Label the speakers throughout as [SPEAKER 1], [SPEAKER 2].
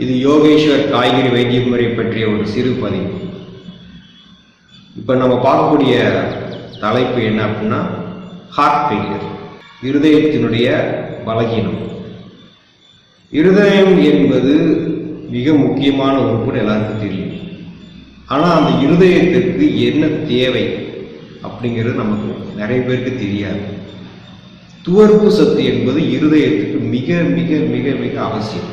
[SPEAKER 1] இது யோகேஸ்வர் காய்கறி வைத்திய முறை பற்றிய ஒரு சிறு பதிவு. இப்போ நம்ம பார்க்கக்கூடிய தலைப்பு என்ன அப்படின்னா ஹார்ட் ஃபெயிலியர், இருதயத்தினுடைய பலகீனம். இருதயம் என்பது மிக முக்கியமான உறுப்புன்னு எல்லாருக்கும் தெரியும். ஆனால் அந்த இருதயத்திற்கு என்ன தேவை அப்படிங்கிறது நமக்கு நிறைய பேருக்கு தெரியாது. துவர்ப்பு சத்து என்பது இருதயத்துக்கு மிக மிக மிக மிக அவசியம்.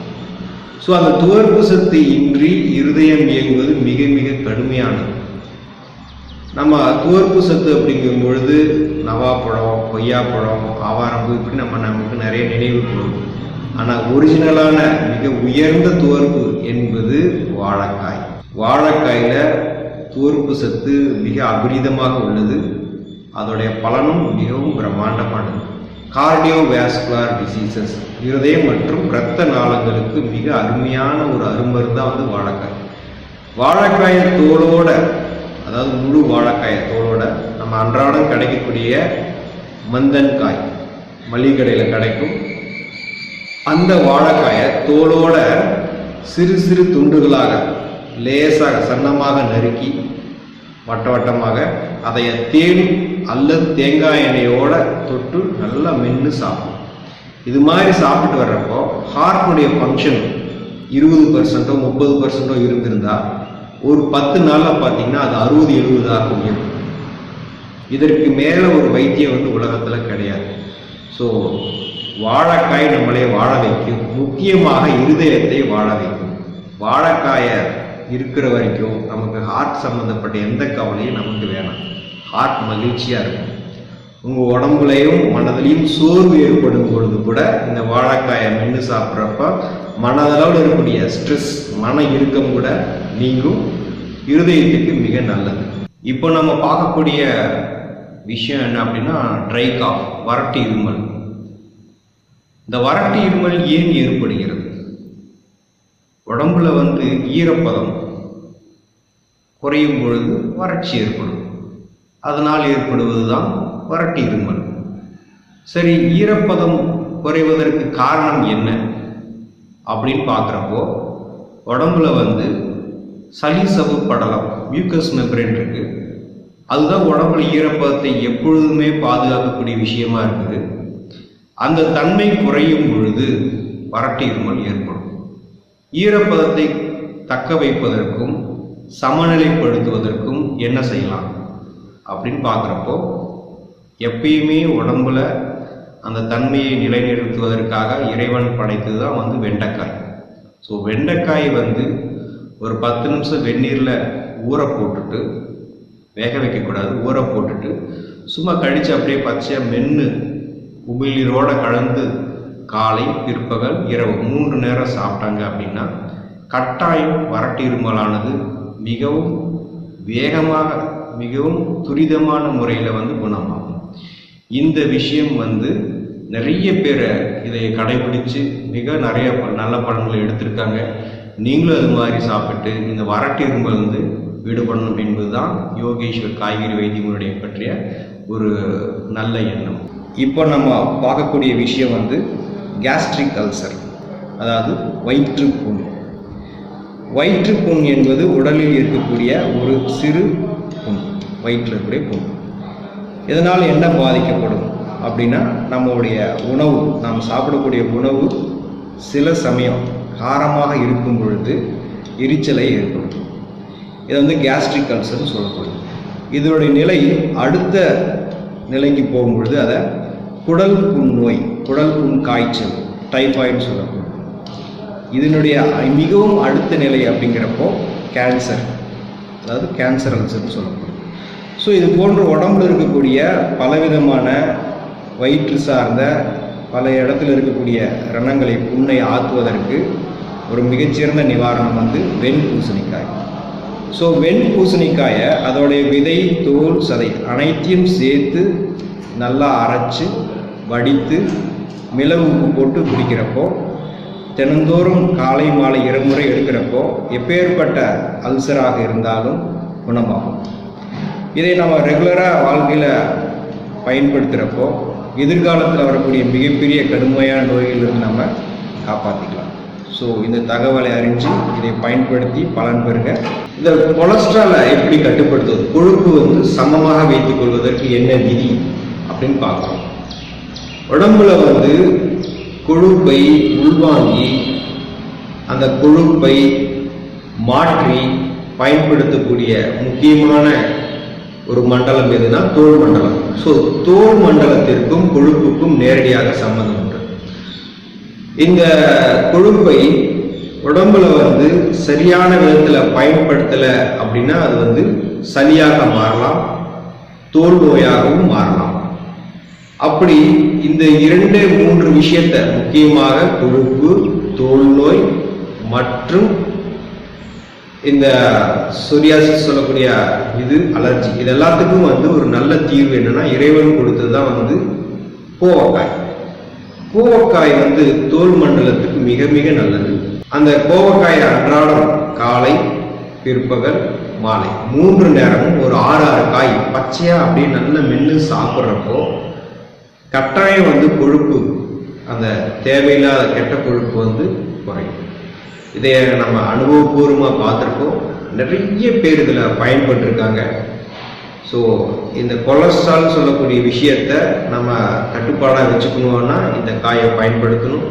[SPEAKER 1] ஸோ அந்த துவர்ப்பு சத்து இன்றி இருதயம் இயங்குவது மிக மிக கடுமையானது. நம்ம துவர்ப்பு சத்து அப்படிங்கும் பொழுது நவாப்பழம், கொய்யாப்பழம், ஆவாரம்பூ இப்படி நமக்கு நிறைய நினைவு வரும். ஆனால் ஒரிஜினலான மிக உயர்ந்த துவர்ப்பு என்பது வாழைக்காய். வாழைக்காயில் துவர்ப்பு சத்து மிக அபரிதமாக உள்ளது. அதோடைய பலனும் மிகவும் பிரம்மாண்டமானது. கார்டியோவாஸ்குலர் டிசீசஸ், இருதயம் மற்றும் இரத்த நாளங்களுக்கு மிக அருமையான ஒரு அருமருந்து தான் வாழைக்காய். வாழைக்காய தோலோட, அதாவது முழு வாழைக்காய தோலோட நம்ம அன்றாடம் கிடைக்கக்கூடிய மந்தன்காய், மளிகை கடையில் கிடைக்கும் அந்த வாழைக்காயை தோலோட சிறு சிறு துண்டுகளாக லேசாக சன்னமாக நறுக்கி வட்ட வட்டமாக அதைய தேன் அல்லது தேங்காய் எண்ணெயோட தொட்டு நல்லா மென்று சாப்பிடும். இது மாதிரி சாப்பிட்டு வர்றப்போ ஹார்ட்டுடைய ஃபங்க்ஷன் 20% 30% இருந்திருந்தா ஒரு 10 நாளில் பார்த்தீங்கன்னா அது 60-70 உயரும். இதற்கு மேலே ஒரு வைத்தியம் உலகத்தில் கிடையாது. ஸோ வாழைக்காய் நம்மளை வாழ வைக்கும், முக்கியமாக இருதயத்தை வாழ வைக்கும். வாழைக்காயை இருக்கிற வரைக்கும் நமக்கு ஹார்ட் சம்மந்தப்பட்ட எந்த கவலையும் நமக்கு வேணாம். ஹார்ட் மகிழ்ச்சியாக இருக்கும். உங்கள் உடம்புலையும் மனதிலையும் சோர்வு ஏற்படும் பொழுது கூட இந்த வாழைக்காயை மென்று சாப்பிட்றப்ப மனதளவில் இருக்கக்கூடிய ஸ்ட்ரெஸ், மன இறுக்கம் கூட நீங்கும். இருதயத்துக்கு மிக நல்லது. இப்போ நம்ம பார்க்கக்கூடிய விஷயம் என்ன அப்படின்னா ட்ரை காஃப், வறட்டு இருமல். இந்த வறட்டு இருமல் ஏன் ஏற்படுகிறது? உடம்புல ஈரப்பதம் குறையும் பொழுது வறட்சி ஏற்படும். அதனால் ஏற்படுவது தான் வறட்டு இருமல். சரி, ஈரப்பதம் குறைவதற்கு காரணம் என்ன அப்படின்னு பார்க்குறப்போ உடம்புல சளி சவ்வு படலம், மியூக்கஸ் மெம்பரேன் இருக்கு. அதுதான் உடம்புல ஈரப்பதத்தை எப்பொழுதுமே பாதுகாக்கக்கூடிய விஷயமா இருக்குது. அந்த தன்மை குறையும் பொழுது வறட்டு இருமல் ஏற்படும். ஈரப்பதத்தை தக்க வைப்பதற்கும் சமநிலைப்படுத்துவதற்கும் என்ன செய்யலாம் அப்படின்னு பார்க்குறப்போ எப்பயுமே உடம்புல அந்த தன்மையை நிலைநிறுத்துவதற்காக இறைவன் படைத்தது தான் வெண்டைக்காய். ஸோ வெண்டைக்காய் ஒரு 10 நிமிஷம் வெந்நீரில் ஊற போட்டுட்டு, வேக வைக்கக்கூடாது, ஊற போட்டுட்டு சும்மா கழித்து அப்படியே பச்சையாக மென்று உமிழ்நீரோடு கலந்து காலை, பிற்பகல், இரவு 3 நேரம் சாப்பிட்டாங்க அப்படின்னா கட்டாயம் வறட்டு இருமலானது மிகவும் வேகமாக, மிகவும் துரிதமான முறையில் குணமாகும். இந்த விஷயம் நிறைய பேரை இதை கடைபிடிச்சு மிக நிறைய நல்ல பலன்களை எடுத்திருக்காங்க. நீங்களும் அது மாதிரி சாப்பிட்டு இந்த வறட்டு இருமல் விடுபடணும் என்பதுதான் யோகேஸ்வர் காய்கறி வைத்தியமுறை பற்றிய ஒரு நல்ல எண்ணம். இப்போ நம்ம பார்க்கக்கூடிய விஷயம் கேஸ்ட்ரிக் அல்சர், அதாவது வயிற்றுப்புண். வயிற்றுப்புண் என்பது உடலில் இருக்கக்கூடிய ஒரு சிறு புண், வயிற்றில் இருக்கக்கூடிய புண். இதனால் என்ன பாதிக்கப்படும் அப்படின்னா நம்மளுடைய உணவு, நாம் சாப்பிடக்கூடிய உணவு சில சமயம் காரமாக இருக்கும் பொழுது எரிச்சலை ஏற்படும். இது கேஸ்ட்ரிக் அல்சர்னு சொல்லப்படுது. இதனுடைய நிலை அடுத்த நிலைக்கு போகும்பொழுது அதை குடல் புண் நோய், குடல் புண் காய்ச்சல், டைபாய்டுன்னு சொல்லப்படும். இதனுடைய மிகவும் அடுத்த நிலை அப்படிங்கிறப்போ கேன்சர், அதாவது கேன்சர் அல்சர்னு சொல்லப்படும். ஸோ இது போன்ற உடம்புல இருக்கக்கூடிய பலவிதமான வயிற்று சார்ந்த பல இடத்துல இருக்கக்கூடிய ரணங்களை, புண்ணை ஆற்றுவதற்கு ஒரு மிகச்சிறந்த நிவாரணம் வெண்பூசணிக்காய். ஸோ வெண்பூசணிக்காயை அதோடைய விதை, தோல், சதை அனைத்தையும் சேர்த்து நல்லா அரைச்சு வடித்து மிளகு உப்பு போட்டு குடிக்கிறப்போ, தினந்தோறும் காலை மாலை 2 முறை எடுக்கிறப்போ எப்பேற்பட்ட அல்சராக இருந்தாலும் குணமாகும். இதை நம்ம ரெகுலராக வாழ்க்கையில் பயன்படுத்துகிறப்போ எதிர்காலத்தில் வரக்கூடிய மிகப்பெரிய கடுமையான நோய்களிலிருந்து நம்ம காப்பாற்றிக்கலாம். ஸோ ஸோ இந்த தகவலை அறிஞ்சு இதை பயன்படுத்தி பலன் பெறுங்க. இந்த கொலஸ்ட்ராலை எப்படி கட்டுப்படுத்துவது, கொழுப்பு வந்து சமமாக வைத்துக் கொள்வதற்கு என்ன விதி அப்படின்னு பார்க்கணும். உடம்புல வந்து கொழுப்பை உள்வாங்கி அந்த கொழுப்பை மாற்றி பயன்படுத்தக்கூடிய முக்கியமான ஒரு மண்டலம் எதுனா தோல் மண்டலம். ஸோ தோல் மண்டலத்திற்கும் கொழுப்புக்கும் நேரடியாக சம்பந்தம் உண்டு. இந்த கொழுப்பை உடம்புல வந்து சரியான விதத்தில் பயன்படுத்தலை அப்படின்னா அது வந்து சளியாக மாறலாம், தோல் நோயாகவும் மாறலாம். அப்படி இந்த 2-3 விஷயத்தை முக்கியமாக கொழுப்பு, தோல் நோய் மற்றும் இந்த சொரியாசிஸ் சொல்லக்கூடிய இது அலர்ஜி, இது எல்லாத்துக்கும் வந்து ஒரு நல்ல தீர்வு என்னன்னா இறைவன் கொடுத்தது தான் வந்து கோவக்காய். கோவக்காய் வந்து தோல் மண்டலத்துக்கு மிக மிக நல்லது. அந்த கோவக்காயை அன்றாடம் காலை, பிற்பகல், மாலை 3 நேரமும் ஒரு 6 காய் பச்சையா அப்படியே நல்ல மென்று சாப்பிட்றப்போ கட்டாயம் வந்து கொழுப்பு, அந்த தேவையில்லாத கெட்ட கொழுப்பு வந்து குறையும். இதை நம்ம அனுபவபூர்வமாக பார்த்துருக்கோம். நிறைய பேர் இதில் பயன்பட்டுருக்காங்க. ஸோ இந்த கொலஸ்ட்ரால் சொல்லக்கூடிய விஷயத்தை நம்ம கட்டுப்பாடாக வச்சுக்கணும்னா இந்த காயை பயன்படுத்தணும்.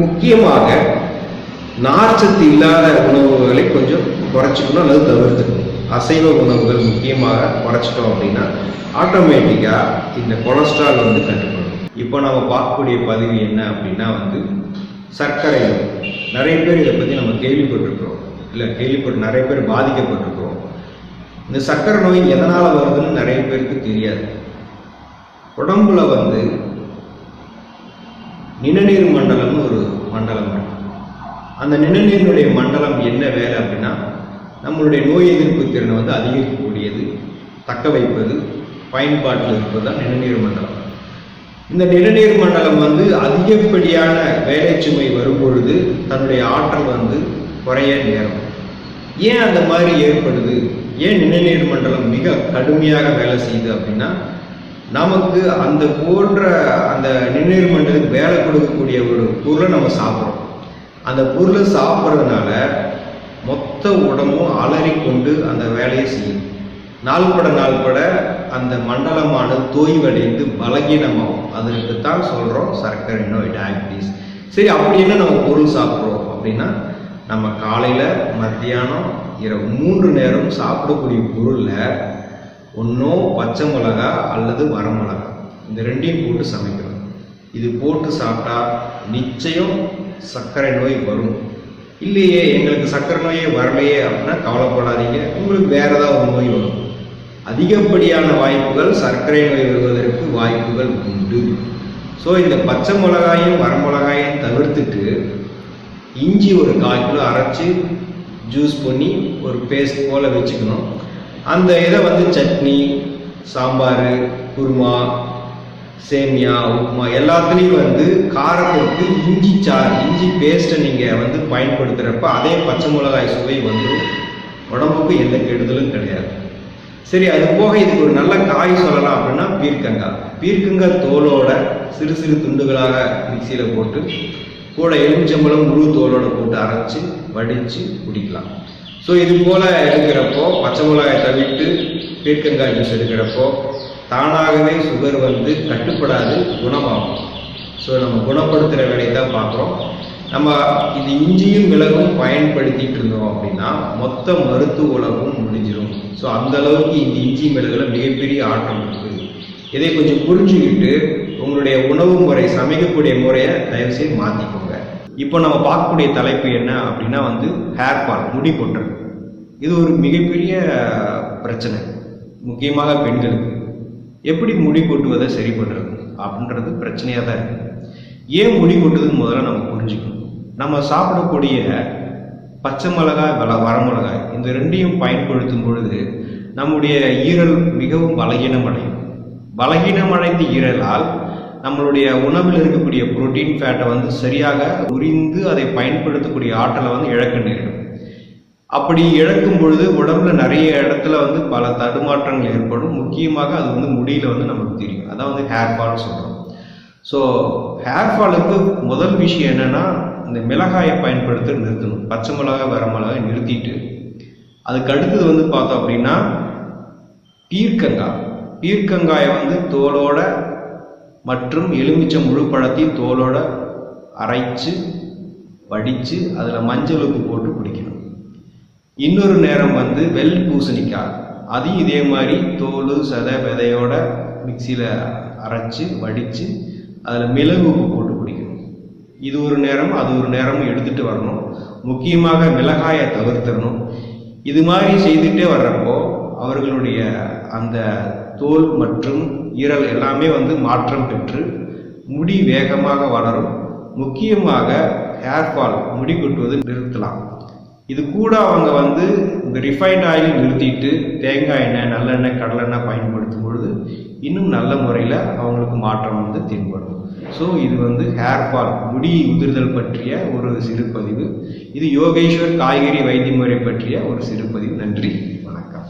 [SPEAKER 1] முக்கியமாக நார்ச்சத்து இல்லாத உணவுகளை கொஞ்சம் குறைச்சிக்கணும் அல்லது தவிர்த்துக்கணும். அசைவ உணவுகள் முக்கியமாக குறைச்சிட்டோம் அப்படின்னா ஆட்டோமேட்டிக்காக இந்த கொலஸ்ட்ரால் வந்து கட்டுப்படும். இப்போ நம்ம பார்க்கக்கூடிய பதிவு என்ன அப்படின்னா வந்து சர்க்கரை நோய். நிறைய பேர் இதை பற்றி நம்ம கேள்விப்பட்டிருக்கிறோம், இல்லை கேள்விப்பட்டு நிறைய பேர் பாதிக்கப்பட்டிருக்கிறோம். இந்த சர்க்கரை நோய் எதனால் வருதுன்னு நிறைய பேருக்கு தெரியாது. உடம்புல வந்து நிணநீர் மண்டலம்னு ஒரு மண்டலம் இருக்கு. அந்த நிணநீரினுடைய மண்டலம் என்ன வேலை அப்படின்னா நம்மளுடைய நோய் எதிர்ப்பு திறனை வந்து அதிகரிக்கக்கூடியது, தக்க வைப்பது, பயன்பாட்டில் இருப்பது தான் நிணநீர் மண்டலம். இந்த நிணநீர் மண்டலம் வந்து அதிகப்படியான வேலை சுமை வரும்பொழுது தன்னுடைய ஆற்றல் வந்து குறைய நேரம். ஏன் அந்த மாதிரி ஏற்படுது, ஏன் நிணநீர் மண்டலம் மிக கடுமையாக வேலை செய்யுது அப்படின்னா நமக்கு அந்த போன்ற அந்த நிணநீர் மண்டலத்துக்கு வேலை கொடுக்கக்கூடிய ஒரு பொருளை நம்ம சாப்பிட்றோம். அந்த பொருளை சாப்பிட்றதுனால மொத்த உடம்பும் அலறிக்கொண்டு அந்த வேலையை செய்யும். நாள்பட அந்த மண்டலமானது தோய்வடைந்து பலகீனமாகும். அதற்கு தான் சொல்கிறோம் சர்க்கரை நோய், டயபிட்டிஸ். சரி, அப்படி என்ன நம்ம பொருள் சாப்பிட்றோம் அப்படின்னா நம்ம காலையில், மத்தியானம், இரவு 3 நேரம் சாப்பிடக்கூடிய பொருளில் ஒன்றும் பச்சை மிளகா அல்லது வரமிளகா, இந்த 2ஐயும் போட்டு சமைக்கணும். இது போட்டு சாப்பிட்டா நிச்சயம் சர்க்கரை நோய் வரும். இல்லையே எங்களுக்கு சர்க்கரை நோயே வரலையே அப்படின்னா கவலைப்படாதீங்க, உங்களுக்கு வேற ஏதாவது ஒரு நோய் வரும். அதிகப்படியான வாய்ப்புகள் சர்க்கரை நோய் வருவதற்கு வாய்ப்புகள் உண்டு. ஸோ இந்த பச்சை மிளகாயும் வரமிளகாயும் தவிர்த்துட்டு இஞ்சி ஒரு 1/4 கிலோ அரைச்சி ஜூஸ் பண்ணி ஒரு பேஸ்ட் போல் வச்சுக்கணும். அந்த இதை வந்து சட்னி, சாம்பார், குருமா, சேமியா, உப்புமா எல்லாத்துலேயும் வந்து காரத்திற்கு இஞ்சி சாறு, இஞ்சி பேஸ்ட்டை நீங்கள் வந்து பயன்படுத்துகிறப்ப அதே பச்சை மிளகாய் சுவை வந்துடும். உடம்புக்கு எந்த கெடுதலும் கிடையாது. சரி, அது போக இதுக்கு ஒரு நல்ல காய் சொல்லலாம் அப்படின்னா பீர்க்கங்காய். பீர்க்கங்காய் தோலோட சிறு சிறு துண்டுகளாக மிக்சியில் போட்டு கூட எலுமிச்சம்பழம் முழு தோலோடு போட்டு அரைச்சி வடித்து குடிக்கலாம். ஸோ இது போல் எடுக்கிறப்போ பச்சை மிளகாய் தவிர்த்து பீர்க்கங்காய் ஜூஸ் எடுக்கிறப்போ தானாகவே சுகர் வந்து கட்டுப்படாது, குணமாகும். ஸோ நம்ம குணப்படுத்துகிற வேலையை தான் பார்க்குறோம். நம்ம இந்த இஞ்சியும் மிளகும் பயன்படுத்திட்டு இருந்தோம் அப்படின்னா மொத்த மருத்துவ உலகம் முடிஞ்சிடும். ஸோ அந்த அளவுக்கு இந்த இஞ்சி மிளகுல மிகப்பெரிய ஆற்றல் இருக்குது. இதை கொஞ்சம் புரிஞ்சுக்கிட்டு உங்களுடைய உணவு முறை, சமைக்கக்கூடிய முறையை தயவுசெய்து மாற்றிக்கோங்க. இப்போ நம்ம பார்க்கக்கூடிய தலைப்பு என்ன அப்படின்னா வந்து ஹேர் ஃபால், முடி கொட்டுறது. இது ஒரு மிகப்பெரிய பிரச்சனை, முக்கியமாக பெண்களுக்கு. எப்படி முடி கொட்டுவதை சரி பண்ணுறது அப்படின்றது பிரச்சனையாக தான் இருக்குது. ஏன் முடி கொட்டுதுன்னு முதல்ல நம்ம புரிஞ்சுக்கணும். நம்ம சாப்பிடக்கூடிய பச்சை மிளகாய், வரமிளகாய் இந்த 2ஐயும் பயன்படுத்தும் பொழுது நம்முடைய ஈரல் மிகவும் பலகீனமடையும். பலகீனமடைந்த ஈரலால் நம்மளுடைய உணவில் இருக்கக்கூடிய புரோட்டீன், ஃபேட்டை வந்து சரியாக உறிந்து அதை பயன்படுத்தக்கூடிய ஆற்றலை வந்து இழக்க நேரிடும். அப்படி இழக்கும் பொழுது உடம்புல நிறைய இடத்துல வந்து பல தடுமாற்றங்கள் ஏற்படும். முக்கியமாக அது வந்து முடியில் வந்து நமக்கு தெரியும். அதான் வந்து ஹேர் ஃபால்னு சொல்கிறோம். ஸோ ஹேர் ஃபாலுக்கு முதல் விஷயம் என்னென்னா இந்த மிளகாயை பயன்படுத்த நிறுத்தணும். பச்சை மிளகாய் வரமிளகாய் நிறுத்திட்டு அதுக்கு அடுத்தது வந்து பார்த்தோம் அப்படின்னா பீர்க்கங்காயை வந்து தோலோட மற்றும் எலுமிச்சம் முழு பழத்தையும் தோலோட அரைச்சு வடித்து அதில் மஞ்சள் உப்பு போட்டு குடிக்கணும். இன்னொரு நேரம் வந்து வெள்ளை பூசணிக்காய், அதையும் இதே மாதிரி தோல் சதை விதையோட மிக்சியில் அரைச்சி வடித்து அதில் மிளகு உப்பு போட்டு குடிக்கணும். இது ஒரு நேரம் அது ஒரு நேரம் எடுத்துகிட்டு வரணும். முக்கியமாக மிளகாயை தவிர்த்திடணும். இது மாதிரி செய்துகிட்டே வர்றப்போ அவர்களுடைய அந்த தோல் மற்றும் ஈரல் எல்லாமே வந்து மாற்றம் பெற்று முடி வேகமாக வளரும். முக்கியமாக ஹேர் ஃபால், முடி கொட்டுவது நிறுத்தலாம். இது கூட அவங்க வந்து இந்த ரிஃபைண்ட் ஆயில் நிறுத்திட்டு தேங்காய் எண்ணெய், நல்லெண்ணெய், கடலெண்ணெய் பயன்படுத்தும் பொழுது இன்னும் நல்ல முறையில் அவங்களுக்கு மாற்றம் வந்து தென்படும். ஸோ இது வந்து ஹேர் ஃபால், முடி உதிர்தல் பற்றிய ஒரு சிறுபதிவு. இது யோகேஸ்வர் காய்கறி வைத்திய முறை பற்றிய ஒரு சிறுபதிவு. நன்றி, வணக்கம்.